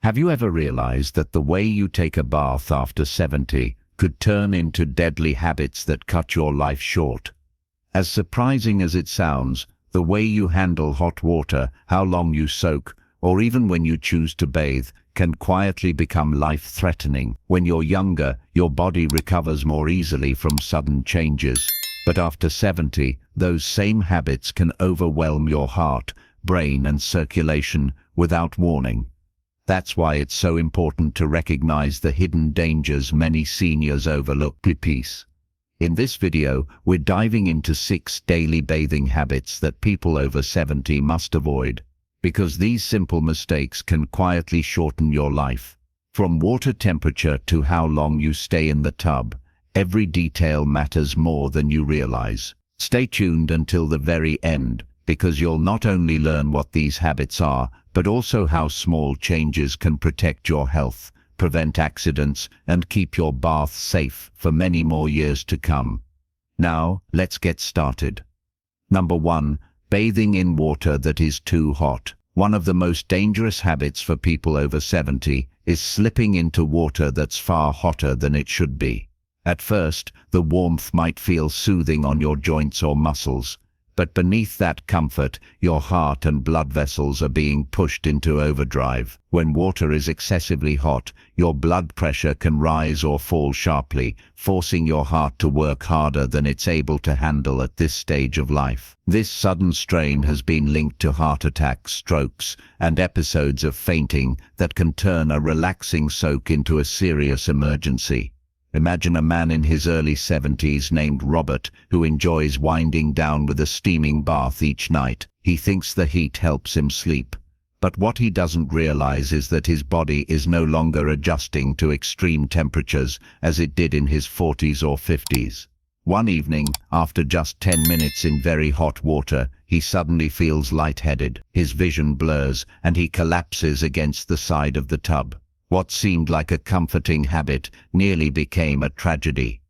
Have you ever realized that the way you take a bath after 70 could turn into deadly habits that cut your life short? As surprising as it sounds, the way you handle hot water, how long you soak, or even when you choose to bathe, can quietly become life-threatening. When you're younger, your body recovers more easily from sudden changes. But after 70, those same habits can overwhelm your heart, brain, and circulation without warning. That's why it's so important to recognize the hidden dangers many seniors overlook. Peace. In this video, we're diving into 6 daily bathing habits that people over 70 must avoid, because these simple mistakes can quietly shorten your life. From water temperature to how long you stay in the tub, every detail matters more than you realize. Stay tuned until the very end, because you'll not only learn what these habits are, but also how small changes can protect your health, prevent accidents, and keep your bath safe for many more years to come. Now, let's get started. Number 1. Bathing in water that is too hot. One of the most dangerous habits for people over 70 is slipping into water that's far hotter than it should be. At first, the warmth might feel soothing on your joints or muscles, but beneath that comfort, your heart and blood vessels are being pushed into overdrive. When water is excessively hot, your blood pressure can rise or fall sharply, forcing your heart to work harder than it's able to handle at this stage of life. This sudden strain has been linked to heart attacks, strokes, and episodes of fainting that can turn a relaxing soak into a serious emergency. Imagine a man in his early 70s named Robert who enjoys winding down with a steaming bath each night. He thinks the heat helps him sleep. But what he doesn't realize is that his body is no longer adjusting to extreme temperatures as it did in his 40s or 50s. One evening, after just 10 minutes in very hot water, he suddenly feels lightheaded. His vision blurs, and he collapses against the side of the tub. What seemed like a comforting habit nearly became a tragedy.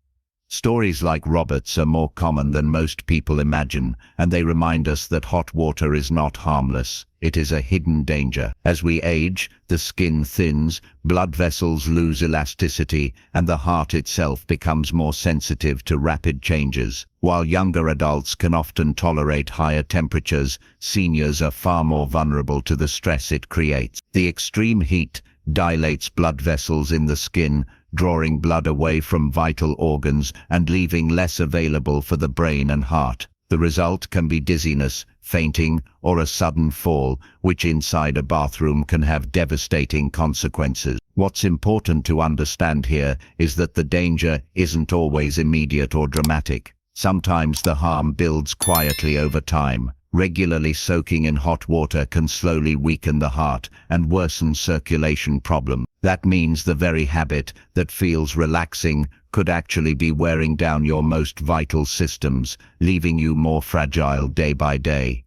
Stories like Robert's are more common than most people imagine, and they remind us that hot water is not harmless. It is a hidden danger. As we age, the skin thins, blood vessels lose elasticity, and the heart itself becomes more sensitive to rapid changes. While younger adults can often tolerate higher temperatures, seniors are far more vulnerable to the stress it creates. The extreme heat dilates blood vessels in the skin, drawing blood away from vital organs and leaving less available for the brain and heart. The result can be dizziness, fainting, or a sudden fall, which inside a bathroom can have devastating consequences. What's important to understand here is that the danger isn't always immediate or dramatic. Sometimes the harm builds quietly over time. Regularly soaking in hot water can slowly weaken the heart and worsen circulation problems. That means the very habit that feels relaxing could actually be wearing down your most vital systems, leaving you more fragile day by day.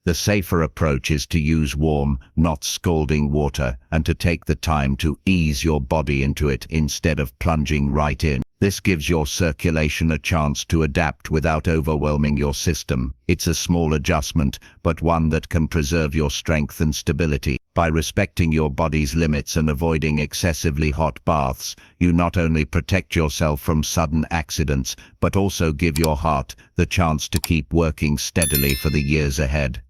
The safer approach is to use warm, not scalding water, and to take the time to ease your body into it instead of plunging right in. This gives your circulation a chance to adapt without overwhelming your system. It's a small adjustment, but one that can preserve your strength and stability. By respecting your body's limits and avoiding excessively hot baths, you not only protect yourself from sudden accidents, but also give your heart the chance to keep working steadily for the years ahead.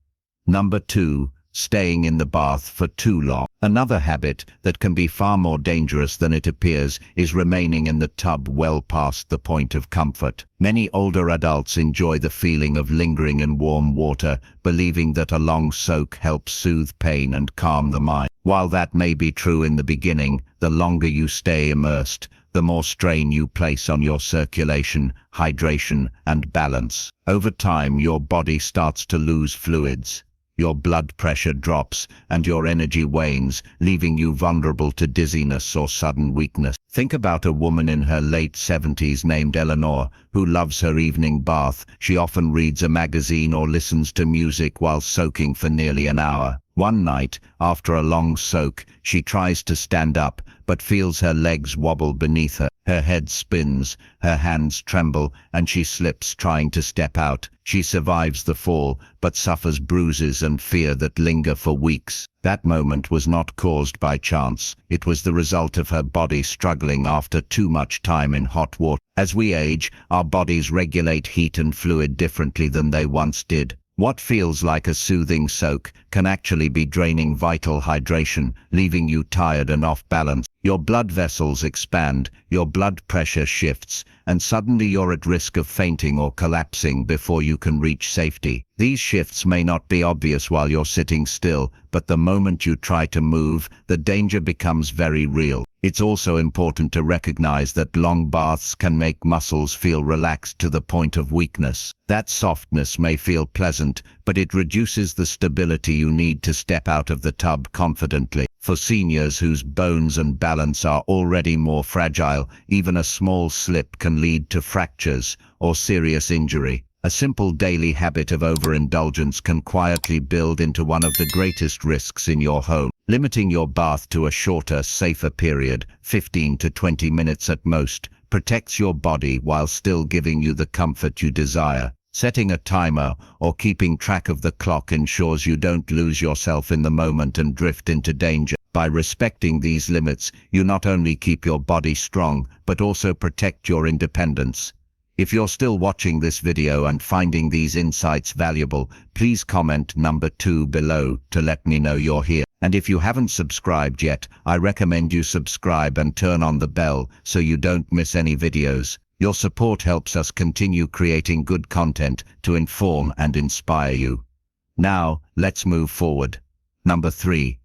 Number 2. Staying in the bath for too long. Another habit that can be far more dangerous than it appears is remaining in the tub well past the point of comfort. Many older adults enjoy the feeling of lingering in warm water, believing that a long soak helps soothe pain and calm the mind. While that may be true in the beginning, the longer you stay immersed, the more strain you place on your circulation, hydration, and balance. Over time, your body starts to lose fluids. Your blood pressure drops and your energy wanes, leaving you vulnerable to dizziness or sudden weakness. Think about a woman in her late 70s named Eleanor, who loves her evening bath. She often reads a magazine or listens to music while soaking for nearly an hour. One night, after a long soak, she tries to stand up, but feels her legs wobble beneath her. Her head spins, her hands tremble, and she slips trying to step out. She survives the fall, but suffers bruises and fear that linger for weeks. That moment was not caused by chance. It was the result of her body struggling after too much time in hot water. As we age, our bodies regulate heat and fluid differently than they once did. What feels like a soothing soak can actually be draining vital hydration, leaving you tired and off balance. Your blood vessels expand, your blood pressure shifts, and suddenly you're at risk of fainting or collapsing before you can reach safety. These shifts may not be obvious while you're sitting still, but the moment you try to move, the danger becomes very real. It's also important to recognize that long baths can make muscles feel relaxed to the point of weakness. That softness may feel pleasant, but it reduces the stability you need to step out of the tub confidently. For seniors whose bones and balance are already more fragile, even a small slip can lead to fractures or serious injury. A simple daily habit of overindulgence can quietly build into one of the greatest risks in your home. Limiting your bath to a shorter, safer period, 15 to 20 minutes at most, protects your body while still giving you the comfort you desire. Setting a timer or keeping track of the clock ensures you don't lose yourself in the moment and drift into danger. By respecting these limits, you not only keep your body strong, but also protect your independence. If you're still watching this video and finding these insights valuable, please comment number 2 below to let me know you're here. And if you haven't subscribed yet, I recommend you subscribe and turn on the bell so you don't miss any videos. Your support helps us continue creating good content to inform and inspire you. Now, let's move forward. Number 3.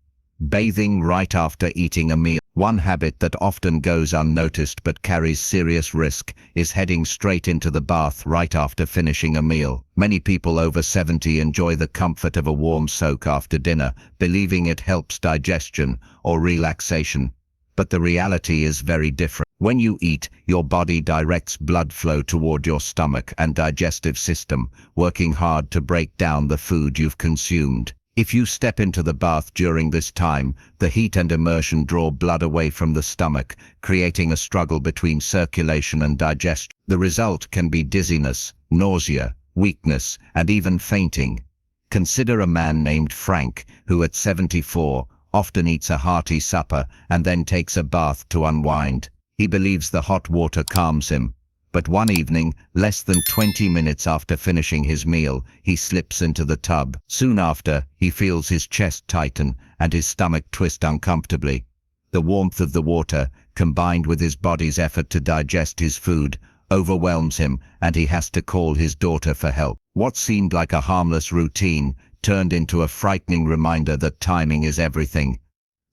Bathing right after eating a meal. One habit that often goes unnoticed but carries serious risk is heading straight into the bath right after finishing a meal. Many people over 70 enjoy the comfort of a warm soak after dinner, believing it helps digestion or relaxation. But the reality is very different. When you eat, your body directs blood flow toward your stomach and digestive system, working hard to break down the food you've consumed. If you step into the bath during this time, the heat and immersion draw blood away from the stomach, creating a struggle between circulation and digestion. The result can be dizziness, nausea, weakness, and even fainting. Consider a man named Frank, who at 74, often eats a hearty supper and then takes a bath to unwind. He believes the hot water calms him. But one evening, less than 20 minutes after finishing his meal, he slips into the tub. Soon after, he feels his chest tighten and his stomach twist uncomfortably. The warmth of the water, combined with his body's effort to digest his food, overwhelms him, and he has to call his daughter for help. What seemed like a harmless routine turned into a frightening reminder that timing is everything.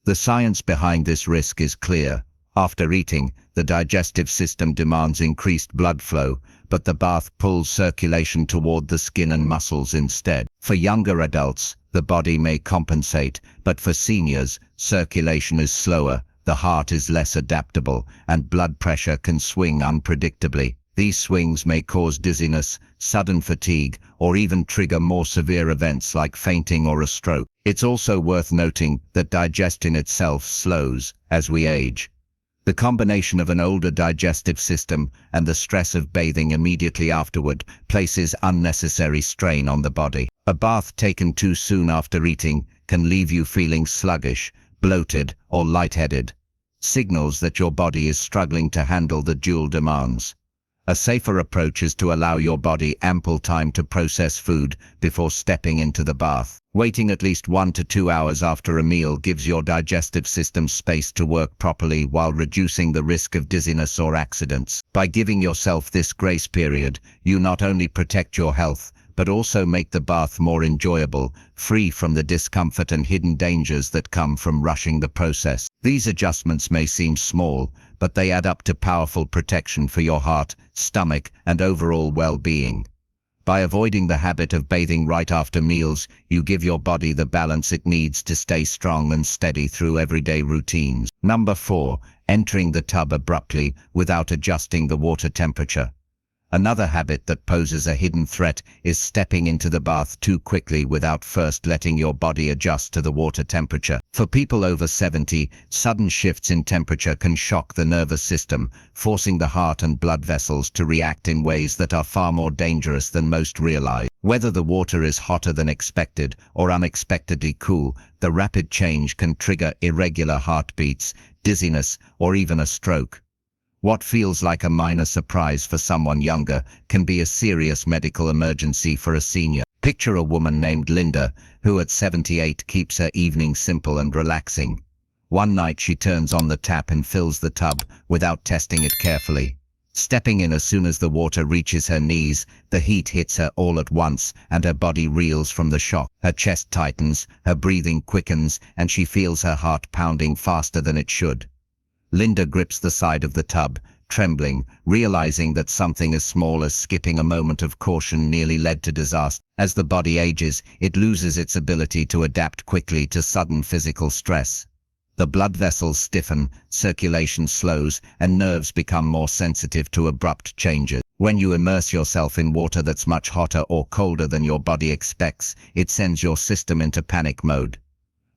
The science behind this risk is clear. After eating, the digestive system demands increased blood flow, but the bath pulls circulation toward the skin and muscles instead. For younger adults, the body may compensate, but for seniors, circulation is slower, the heart is less adaptable, and blood pressure can swing unpredictably. These swings may cause dizziness, sudden fatigue, or even trigger more severe events like fainting or a stroke. It's also worth noting that digestion itself slows as we age. The combination of an older digestive system and the stress of bathing immediately afterward places unnecessary strain on the body. A bath taken too soon after eating can leave you feeling sluggish, bloated, or lightheaded, signals that your body is struggling to handle the dual demands. A safer approach is to allow your body ample time to process food before stepping into the bath. Waiting at least 1 to 2 hours after a meal gives your digestive system space to work properly while reducing the risk of dizziness or accidents. By giving yourself this grace period, you not only protect your health, but also make the bath more enjoyable, free from the discomfort and hidden dangers that come from rushing the process. These adjustments may seem small, but they add up to powerful protection for your heart, stomach, and overall well-being. By avoiding the habit of bathing right after meals, you give your body the balance it needs to stay strong and steady through everyday routines. Number 4. Entering the tub abruptly without adjusting the water temperature. Another habit that poses a hidden threat is stepping into the bath too quickly without first letting your body adjust to the water temperature. For people over 70, sudden shifts in temperature can shock the nervous system, forcing the heart and blood vessels to react in ways that are far more dangerous than most realize. Whether the water is hotter than expected or unexpectedly cool, the rapid change can trigger irregular heartbeats, dizziness, or even a stroke. What feels like a minor surprise for someone younger can be a serious medical emergency for a senior. Picture a woman named Linda, who at 78 keeps her evenings simple and relaxing. One night she turns on the tap and fills the tub without testing it carefully. Stepping in as soon as the water reaches her knees, the heat hits her all at once and her body reels from the shock. Her chest tightens, her breathing quickens, and she feels her heart pounding faster than it should. Linda grips the side of the tub, trembling, realizing that something as small as skipping a moment of caution nearly led to disaster. As the body ages, it loses its ability to adapt quickly to sudden physical stress. The blood vessels stiffen, circulation slows, and nerves become more sensitive to abrupt changes. When you immerse yourself in water that's much hotter or colder than your body expects, it sends your system into panic mode.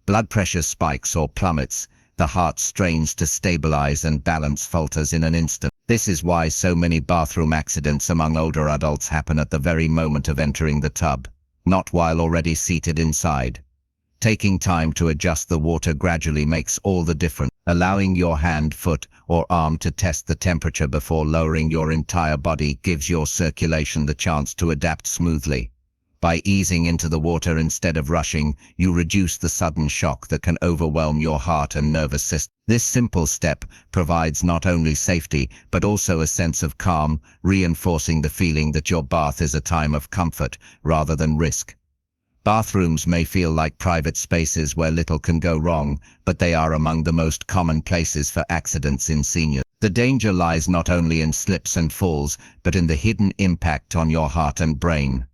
Blood pressure spikes or plummets. The heart strains to stabilize and balance falters in an instant. This is why so many bathroom accidents among older adults happen at the very moment of entering the tub, not while already seated inside. Taking time to adjust the water gradually makes all the difference. Allowing your hand, foot, or arm to test the temperature before lowering your entire body gives your circulation the chance to adapt smoothly. By easing into the water instead of rushing, you reduce the sudden shock that can overwhelm your heart and nervous system. This simple step provides not only safety, but also a sense of calm, reinforcing the feeling that your bath is a time of comfort rather than risk. Bathrooms may feel like private spaces where little can go wrong, but they are among the most common places for accidents in seniors. The danger lies not only in slips and falls, but in the hidden impact on your heart and brain.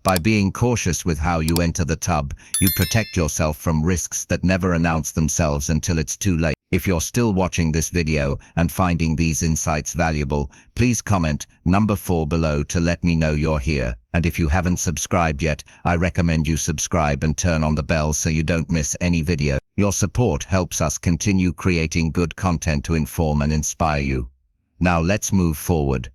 By being cautious with how you enter the tub, you protect yourself from risks that never announce themselves until it's too late. If you're still watching this video and finding these insights valuable, please comment number 4 below to let me know you're here. And if you haven't subscribed yet, I recommend you subscribe and turn on the bell so you don't miss any video. Your support helps us continue creating good content to inform and inspire you. Now let's move forward.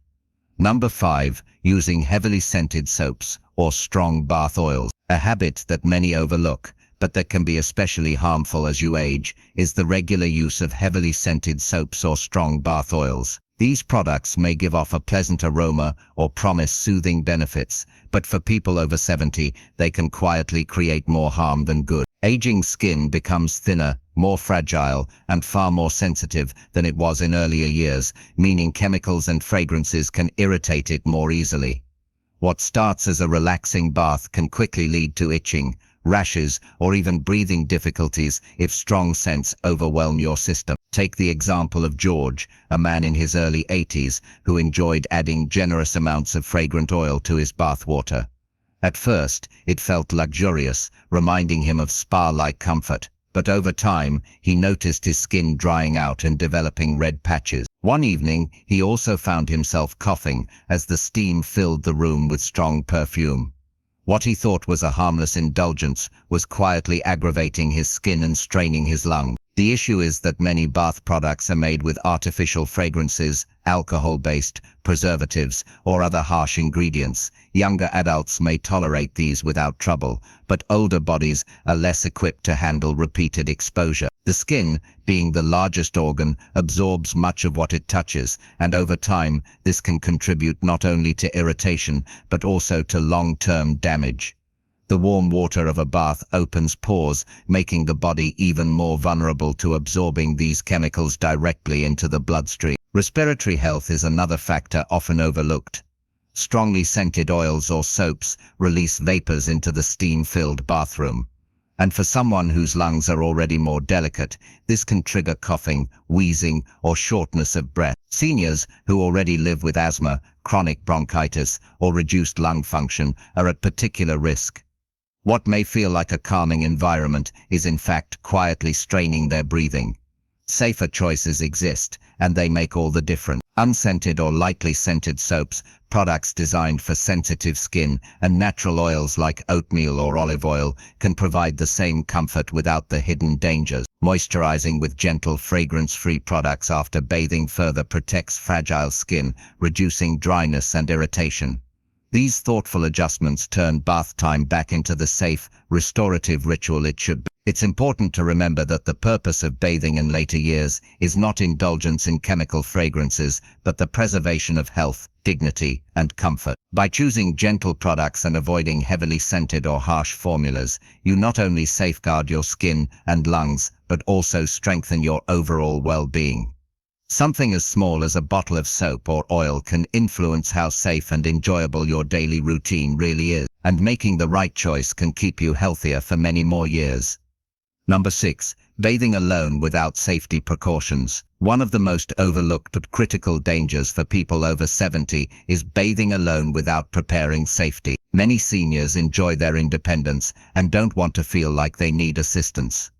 Number 5. Using heavily scented soaps or strong bath oils. A habit that many overlook, but that can be especially harmful as you age, is the regular use of heavily scented soaps or strong bath oils. These products may give off a pleasant aroma or promise soothing benefits, but for people over 70, they can quietly create more harm than good. Aging skin becomes thinner, more fragile, and far more sensitive than it was in earlier years, meaning chemicals and fragrances can irritate it more easily. What starts as a relaxing bath can quickly lead to itching, rashes, or even breathing difficulties if strong scents overwhelm your system. Take the example of George, a man in his early 80s who enjoyed adding generous amounts of fragrant oil to his bath water. At first, it felt luxurious, reminding him of spa-like comfort, but over time, he noticed his skin drying out and developing red patches. One evening, he also found himself coughing as the steam filled the room with strong perfume. What he thought was a harmless indulgence was quietly aggravating his skin and straining his lungs. The issue is that many bath products are made with artificial fragrances, alcohol-based, preservatives, or other harsh ingredients. Younger adults may tolerate these without trouble, but older bodies are less equipped to handle repeated exposure. The skin, being the largest organ, absorbs much of what it touches, and over time, this can contribute not only to irritation, but also to long-term damage. The warm water of a bath opens pores, making the body even more vulnerable to absorbing these chemicals directly into the bloodstream. Respiratory health is another factor often overlooked. Strongly scented oils or soaps release vapors into the steam-filled bathroom. And for someone whose lungs are already more delicate, this can trigger coughing, wheezing, or shortness of breath. Seniors who already live with asthma, chronic bronchitis, or reduced lung function are at particular risk. What may feel like a calming environment is in fact quietly straining their breathing. Safer choices exist, and they make all the difference. Unscented or lightly scented soaps, products designed for sensitive skin, and natural oils like oatmeal or olive oil can provide the same comfort without the hidden dangers. Moisturizing with gentle fragrance-free products after bathing further protects fragile skin, reducing dryness and irritation. These thoughtful adjustments turn bath time back into the safe, restorative ritual it should be. It's important to remember that the purpose of bathing in later years is not indulgence in chemical fragrances, but the preservation of health, dignity, and comfort. By choosing gentle products and avoiding heavily scented or harsh formulas, you not only safeguard your skin and lungs, but also strengthen your overall well-being. Something as small as a bottle of soap or oil can influence how safe and enjoyable your daily routine really is, and making the right choice can keep you healthier for many more years. Number 6. Bathing alone without safety precautions. One of the most overlooked but critical dangers for people over 70 is bathing alone without preparing safety. Many seniors enjoy their independence and don't want to feel like they need assistance.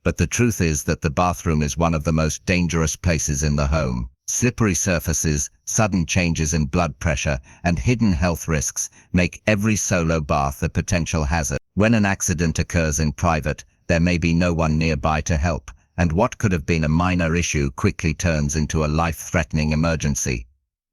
But the truth is that the bathroom is one of the most dangerous places in the home. Slippery surfaces, sudden changes in blood pressure, and hidden health risks make every solo bath a potential hazard. When an accident occurs in private, there may be no one nearby to help, and what could have been a minor issue quickly turns into a life-threatening emergency.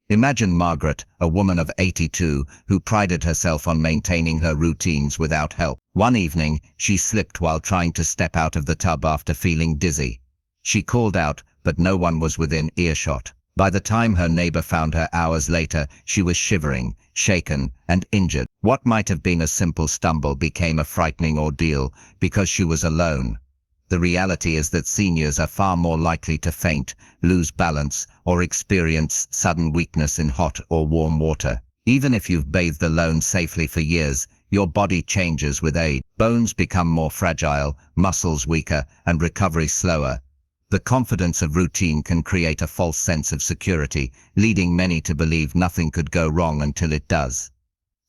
Imagine Margaret, a woman of 82, who prided herself on maintaining her routines without help. One evening, she slipped while trying to step out of the tub after feeling dizzy. She called out, but no one was within earshot. By the time her neighbor found her hours later, she was shivering, shaken, and injured. What might have been a simple stumble became a frightening ordeal because she was alone. The reality is that seniors are far more likely to faint, lose balance, or experience sudden weakness in hot or warm water. Even if you've bathed alone safely for years, your body changes with age. Bones become more fragile, muscles weaker, and recovery slower. The confidence of routine can create a false sense of security, leading many to believe nothing could go wrong until it does.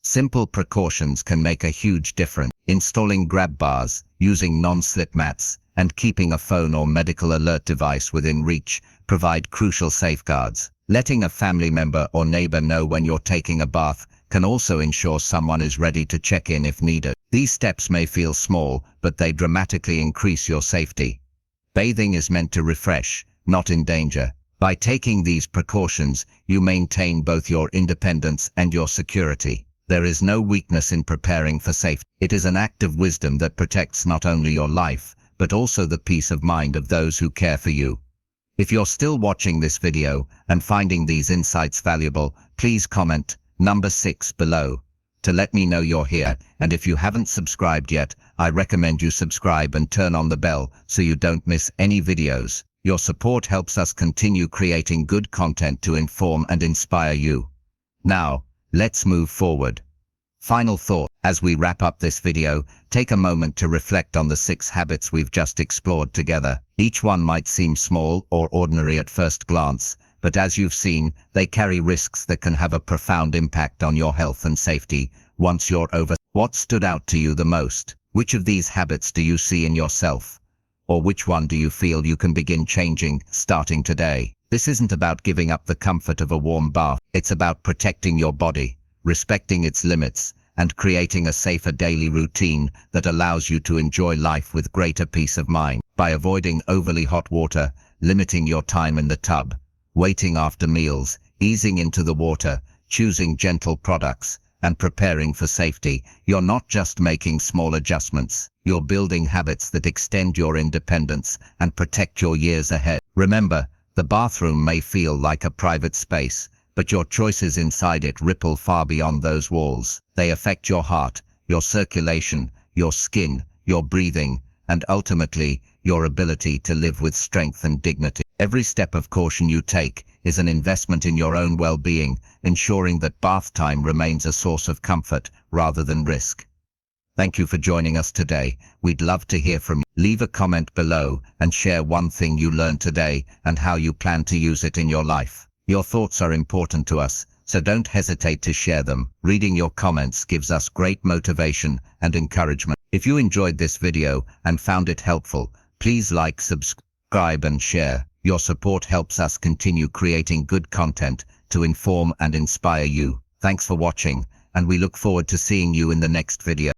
Simple precautions can make a huge difference. Installing grab bars, using non-slip mats, and keeping a phone or medical alert device within reach provide crucial safeguards. Letting a family member or neighbor know when you're taking a bath can also ensure someone is ready to check in if needed. These steps may feel small, but they dramatically increase your safety. Bathing is meant to refresh, not endanger. By taking these precautions, you maintain both your independence and your security. There is no weakness in preparing for safety. It is an act of wisdom that protects not only your life, but also the peace of mind of those who care for you. If you're still watching this video and finding these insights valuable, please comment number 6 below to let me know you're here. And if you haven't subscribed yet, I recommend you subscribe and turn on the bell so you don't miss any videos. Your support helps us continue creating good content to inform and inspire you. Now, let's move forward. Final thought. As we wrap up this video, take a moment to reflect on the 6 habits we've just explored together. Each one might seem small or ordinary at first glance, but as you've seen, they carry risks that can have a profound impact on your health and safety once you're over. What stood out to you the most? Which of these habits do you see in yourself? Or which one do you feel you can begin changing starting today? This isn't about giving up the comfort of a warm bath. It's about protecting your body, respecting its limits, and creating a safer daily routine that allows you to enjoy life with greater peace of mind. By avoiding overly hot water, limiting your time in the tub, waiting after meals, easing into the water, choosing gentle products, and preparing for safety, you're not just making small adjustments. You're building habits that extend your independence and protect your years ahead. Remember, the bathroom may feel like a private space, but your choices inside it ripple far beyond those walls. They affect your heart, your circulation, your skin, your breathing, and ultimately, your ability to live with strength and dignity. Every step of caution you take is an investment in your own well-being, ensuring that bath time remains a source of comfort rather than risk. Thank you for joining us today. We'd love to hear from you. Leave a comment below and share one thing you learned today and how you plan to use it in your life. Your thoughts are important to us, so don't hesitate to share them. Reading your comments gives us great motivation and encouragement. If you enjoyed this video and found it helpful, please like, subscribe and share. Your support helps us continue creating good content to inform and inspire you. Thanks for watching, and we look forward to seeing you in the next video.